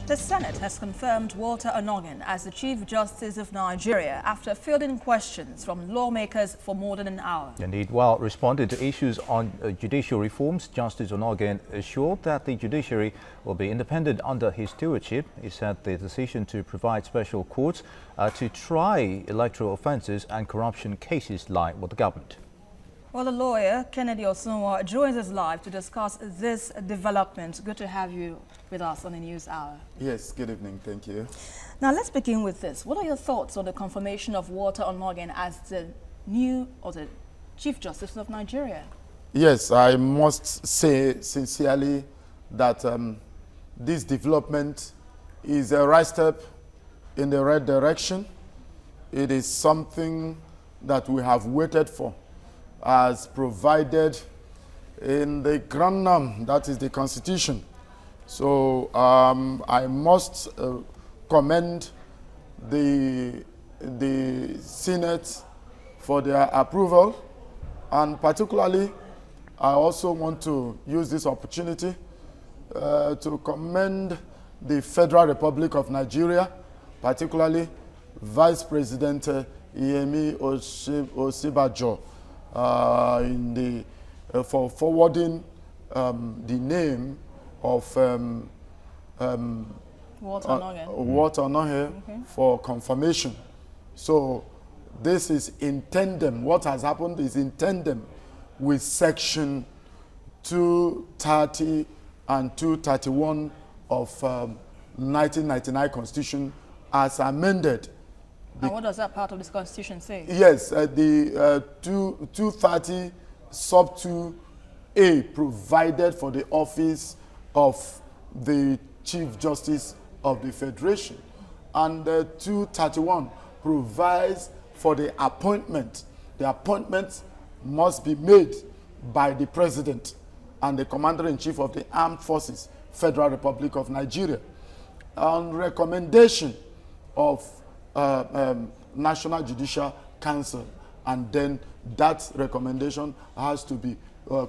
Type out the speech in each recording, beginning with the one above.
The Senate has confirmed Walter Onnoghen as the Chief Justice of Nigeria after fielding questions from lawmakers for more than an hour. Indeed, while responding to issues on judicial reforms, Justice Onnoghen assured that the judiciary will be independent under his stewardship. He said the decision to provide special courts to try electoral offences and corruption cases lie with the government. Well, the lawyer, Kennedy Osunwa, joins us live to discuss this development. Good to have you with us on the News Hour. Yes, good evening. Thank you. Now, let's begin with this. What are your thoughts on the confirmation of Walter Onnoghen as the new or the Chief Justice of Nigeria? Yes, I must say sincerely that this development is a right step in the right direction. It is something that we have waited for, as provided in the Grand Nam, that is the Constitution. So I must commend the Senate for their approval, and particularly I also want to use this opportunity to commend the Federal Republic of Nigeria, particularly Vice President Yemi Osinbajo, for forwarding the name of Walter Onnoghen. Walter Onnoghen for confirmation. So this is in tandem. What has happened is in tandem with Section 230 and 231 of 1999 Constitution as amended. And what does that part of this Constitution say? Yes, the 230 sub 2A provided for the office of the Chief Justice of the Federation, and 231 provides for the appointment. The appointment must be made by the President and the Commander-in-Chief of the Armed Forces, Federal Republic of Nigeria, on recommendation of National Judicial Council, and then that recommendation has to be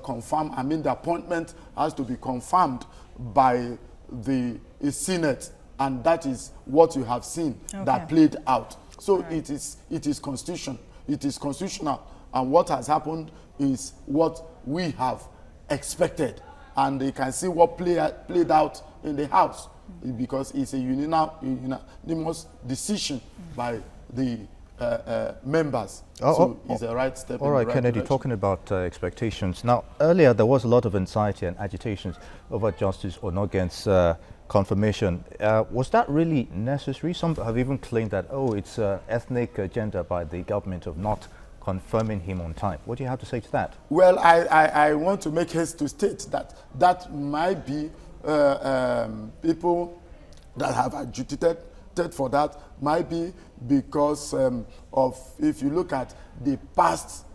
confirmed. I mean, the appointment has to be confirmed by the Senate, and that is what you have seen that played out. So it is constitutional. It is constitutional, and what has happened is what we have expected, and you can see what played out in the House, because it's a unanimous decision by the members. So it's a right step. All right, Kennedy, talking about expectations. Now, earlier there was a lot of anxiety and agitations over Justice Onnoghen's confirmation. Was that really necessary? Some have even claimed that, it's an ethnic agenda by the government of not confirming him on time. What do you have to say to that? Well, I want to make haste to state that that might be people that have agitated for that might be because of, if you look at the past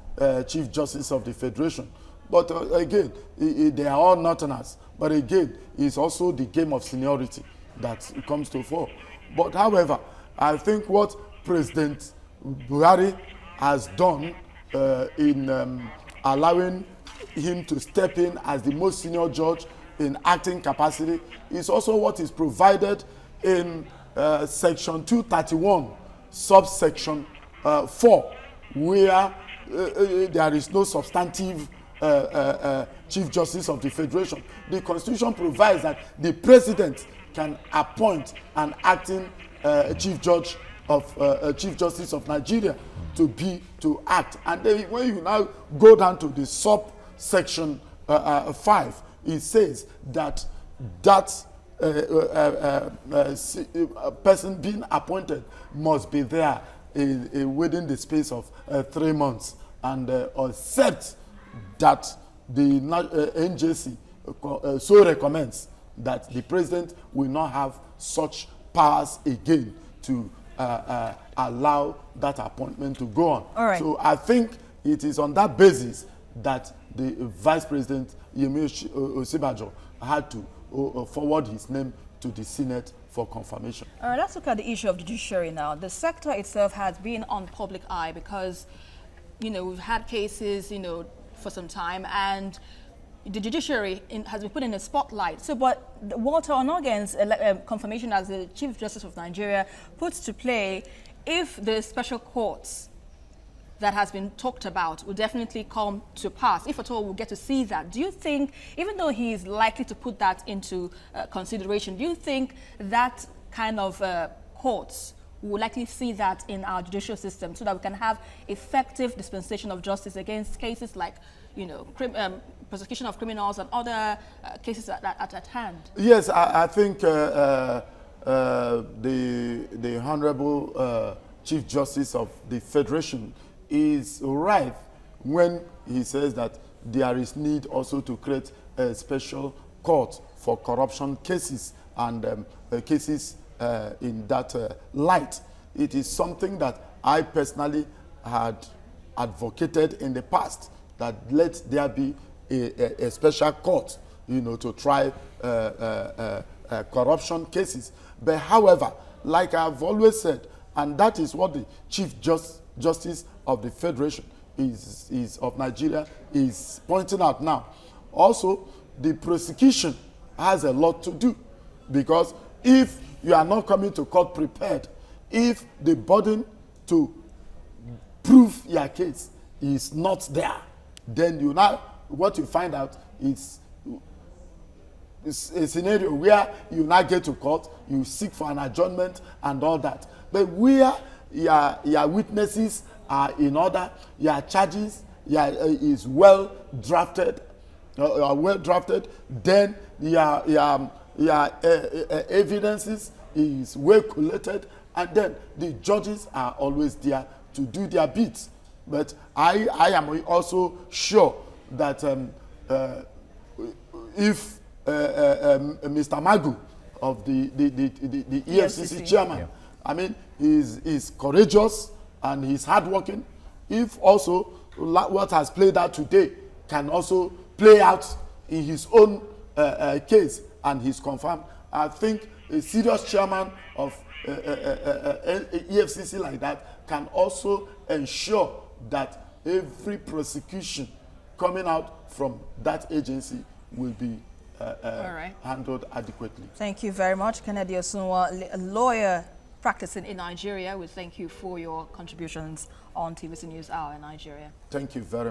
Chief Justice of the Federation. But again, they are all Northerners. But again, it's also the game of seniority that comes to fore. But however, I think what President Buhari has done in allowing him to step in as the most senior judge in acting capacity is also what is provided in Section 231, subsection 4, where there is no substantive Chief Justice of the Federation. The Constitution provides that the President can appoint an acting Chief Justice of Nigeria to act. And then when you now go down to the subsection 5, it says that person being appointed must be there within the space of 3 months, and except that the NJC so recommends that the President will not have such powers again to allow that appointment to go on. All right. So I think it is on that basis that the Vice President Yemi Osinbajo had to forward his name to the Senate for confirmation. All right, let's look at the issue of judiciary now. The sector itself has been on public eye because, we've had cases, for some time, and the judiciary has been put in a spotlight. So, but Walter Onnoghen's confirmation as the Chief Justice of Nigeria puts to play if the special courts that has been talked about will definitely come to pass. If at all we'll get to see that, do you think, even though he is likely to put that into consideration, do you think that kind of courts will likely see that in our judicial system so that we can have effective dispensation of justice against cases like, you know, prosecution of criminals and other cases at hand? Yes, I think the Honorable Chief Justice of the Federation is right when he says that there is need also to create a special court for corruption cases and cases in that light. It is something that I personally had advocated in the past, that let there be a special court, you know, to try corruption cases. But however, like I've always said, and that is what the Chief Justice of the Federation of Nigeria is pointing out now. Also, the prosecution has a lot to do, because if you are not coming to court prepared, if the burden to prove your case is not there, then you now, what you find out is a scenario where you now get to court, you seek for an adjournment and all that. But where your witnesses are in order, your charges is well drafted, then your evidences is well collated, and then the judges are always there to do their bits. But I am also sure that if Mr. Magu of the EFCC chairman, yeah. I mean, he's courageous and he's hardworking. If also what has played out today can also play out in his own case and he's confirmed, I think a serious chairman of EFCC like that can also ensure that every prosecution coming out from that agency will be handled adequately. Thank you very much, Kennedy Osunwa, a lawyer practicing in Nigeria. We thank you for your contributions on TVC News Hour in Nigeria. Thank you very much.